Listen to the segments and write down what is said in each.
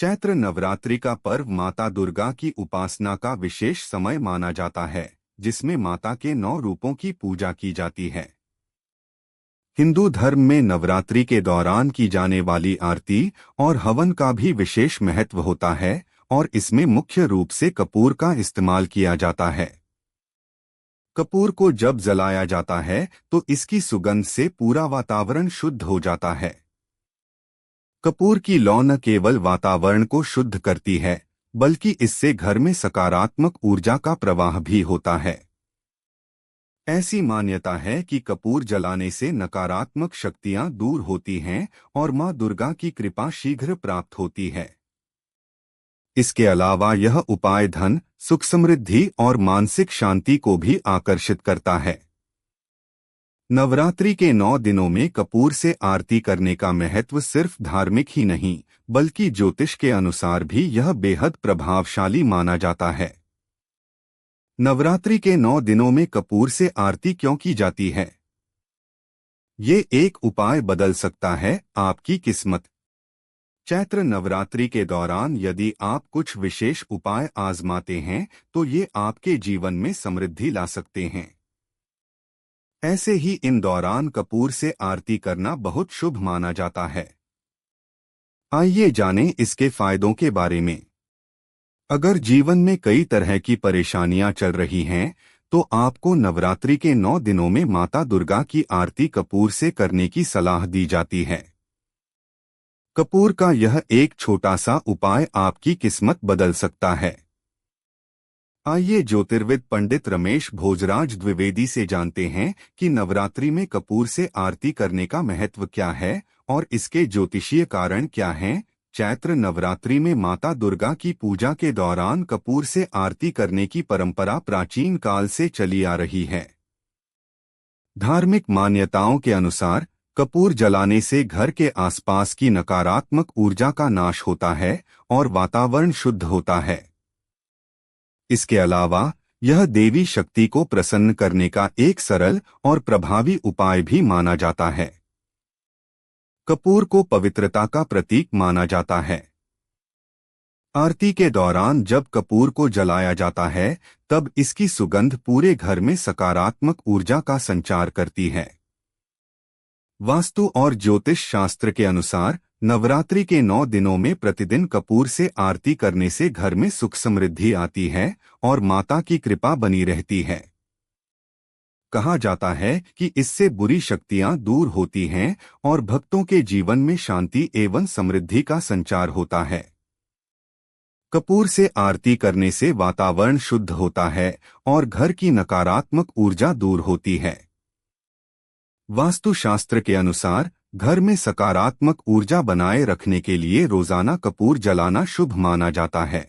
चैत्र नवरात्रि का पर्व माता दुर्गा की उपासना का विशेष समय माना जाता है, जिसमें माता के 9 रूपों की पूजा की जाती है। हिंदू धर्म में नवरात्रि के दौरान की जाने वाली आरती और हवन का भी विशेष महत्व होता है और इसमें मुख्य रूप से कपूर का इस्तेमाल किया जाता है। कपूर को जब जलाया जाता है तो इसकी सुगंध से पूरा वातावरण शुद्ध हो जाता है। कपूर की लौ न केवल वातावरण को शुद्ध करती है, बल्कि इससे घर में सकारात्मक ऊर्जा का प्रवाह भी होता है। ऐसी मान्यता है कि कपूर जलाने से नकारात्मक शक्तियां दूर होती हैं और मां दुर्गा की कृपा शीघ्र प्राप्त होती है। इसके अलावा यह उपाय धन, सुख समृद्धि और मानसिक शांति को भी आकर्षित करता है। नवरात्रि के 9 दिनों में कपूर से आरती करने का महत्व सिर्फ धार्मिक ही नहीं, बल्कि ज्योतिष के अनुसार भी यह बेहद प्रभावशाली माना जाता है। नवरात्रि के 9 दिनों में कपूर से आरती क्यों की जाती है? ये एक उपाय बदल सकता है आपकी किस्मत। चैत्र नवरात्रि के दौरान यदि आप कुछ विशेष उपाय आजमाते हैं, तो ये आपके जीवन में समृद्धि ला सकते हैं। ऐसे ही इन दौरान कपूर से आरती करना बहुत शुभ माना जाता है। आइए जानें इसके फायदों के बारे में। अगर जीवन में कई तरह की परेशानियां चल रही हैं, तो आपको नवरात्रि के 9 दिनों में माता दुर्गा की आरती कपूर से करने की सलाह दी जाती है। कपूर का यह एक छोटा सा उपाय आपकी किस्मत बदल सकता है। आइए ज्योतिर्विद पंडित रमेश भोजराज द्विवेदी से जानते हैं कि नवरात्रि में कपूर से आरती करने का महत्व क्या है और इसके ज्योतिषीय कारण क्या हैं। चैत्र नवरात्रि में माता दुर्गा की पूजा के दौरान कपूर से आरती करने की परंपरा प्राचीन काल से चली आ रही है। धार्मिक मान्यताओं के अनुसार कपूर जलाने से घर के आसपास की नकारात्मक ऊर्जा का नाश होता है और वातावरण शुद्ध होता है। इसके अलावा यह देवी शक्ति को प्रसन्न करने का एक सरल और प्रभावी उपाय भी माना जाता है। कपूर को पवित्रता का प्रतीक माना जाता है। आरती के दौरान जब कपूर को जलाया जाता है, तब इसकी सुगंध पूरे घर में सकारात्मक ऊर्जा का संचार करती है। वास्तु और ज्योतिष शास्त्र के अनुसार नवरात्रि के 9 दिनों में प्रतिदिन कपूर से आरती करने से घर में सुख समृद्धि आती है और माता की कृपा बनी रहती है। कहा जाता है कि इससे बुरी शक्तियां दूर होती हैं और भक्तों के जीवन में शांति एवं समृद्धि का संचार होता है। कपूर से आरती करने से वातावरण शुद्ध होता है और घर की नकारात्मक ऊर्जा दूर होती है। वास्तुशास्त्र के अनुसार घर में सकारात्मक ऊर्जा बनाए रखने के लिए रोजाना कपूर जलाना शुभ माना जाता है।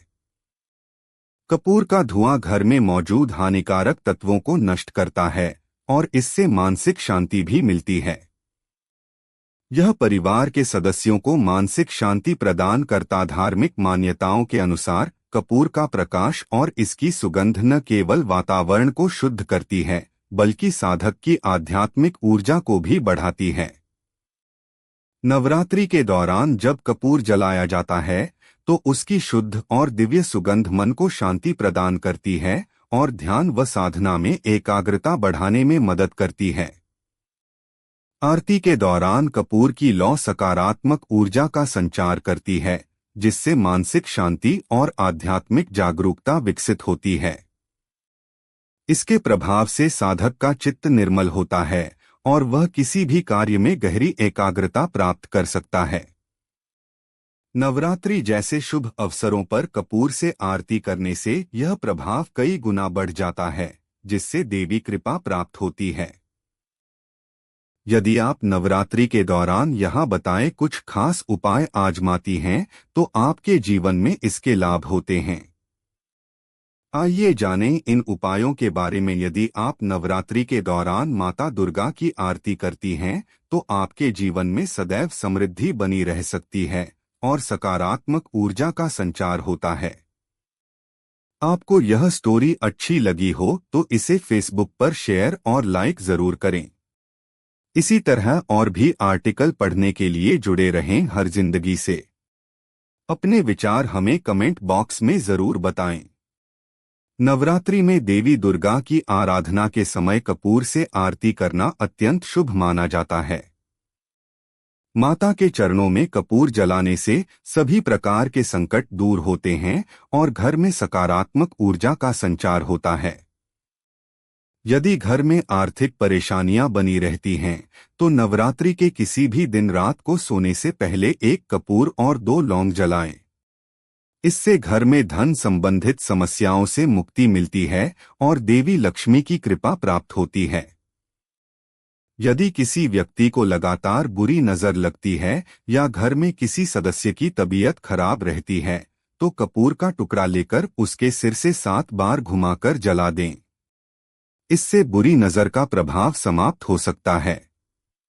कपूर का धुआं घर में मौजूद हानिकारक तत्वों को नष्ट करता है और इससे मानसिक शांति भी मिलती है। यह परिवार के सदस्यों को मानसिक शांति प्रदान करता। धार्मिक मान्यताओं के अनुसार कपूर का प्रकाश और इसकी सुगंध न केवल वातावरण को शुद्ध करती है, बल्कि साधक की आध्यात्मिक ऊर्जा को भी बढ़ाती है। नवरात्रि के दौरान जब कपूर जलाया जाता है, तो उसकी शुद्ध और दिव्य सुगंध मन को शांति प्रदान करती है और ध्यान व साधना में एकाग्रता बढ़ाने में मदद करती है। आरती के दौरान कपूर की लौ सकारात्मक ऊर्जा का संचार करती है, जिससे मानसिक शांति और आध्यात्मिक जागरूकता विकसित होती है। इसके प्रभाव से साधक का चित्त निर्मल होता है और वह किसी भी कार्य में गहरी एकाग्रता प्राप्त कर सकता है। नवरात्रि जैसे शुभ अवसरों पर कपूर से आरती करने से यह प्रभाव कई गुना बढ़ जाता है, जिससे देवी कृपा प्राप्त होती है। यदि आप नवरात्रि के दौरान यहाँ बताए कुछ खास उपाय आजमाती हैं, तो आपके जीवन में इसके लाभ होते हैं। आइए जानें इन उपायों के बारे में। यदि आप नवरात्रि के दौरान माता दुर्गा की आरती करती हैं, तो आपके जीवन में सदैव समृद्धि बनी रह सकती है और सकारात्मक ऊर्जा का संचार होता है। आपको यह स्टोरी अच्छी लगी हो तो इसे फेसबुक पर शेयर और लाइक जरूर करें। इसी तरह और भी आर्टिकल पढ़ने के लिए जुड़े रहें हर जिंदगी से। अपने विचार हमें कमेंट बॉक्स में जरूर बताएं। नवरात्रि में देवी दुर्गा की आराधना के समय कपूर से आरती करना अत्यंत शुभ माना जाता है। माता के चरणों में कपूर जलाने से सभी प्रकार के संकट दूर होते हैं और घर में सकारात्मक ऊर्जा का संचार होता है। यदि घर में आर्थिक परेशानियां बनी रहती हैं, तो नवरात्रि के किसी भी दिन रात को सोने से पहले एक कपूर और 2 लौंग जलाएं। इससे घर में धन संबंधित समस्याओं से मुक्ति मिलती है और देवी लक्ष्मी की कृपा प्राप्त होती है। यदि किसी व्यक्ति को लगातार बुरी नजर लगती है या घर में किसी सदस्य की तबीयत खराब रहती है, तो कपूर का टुकड़ा लेकर उसके सिर से 7 बार घुमाकर जला दें। इससे बुरी नजर का प्रभाव समाप्त हो सकता है।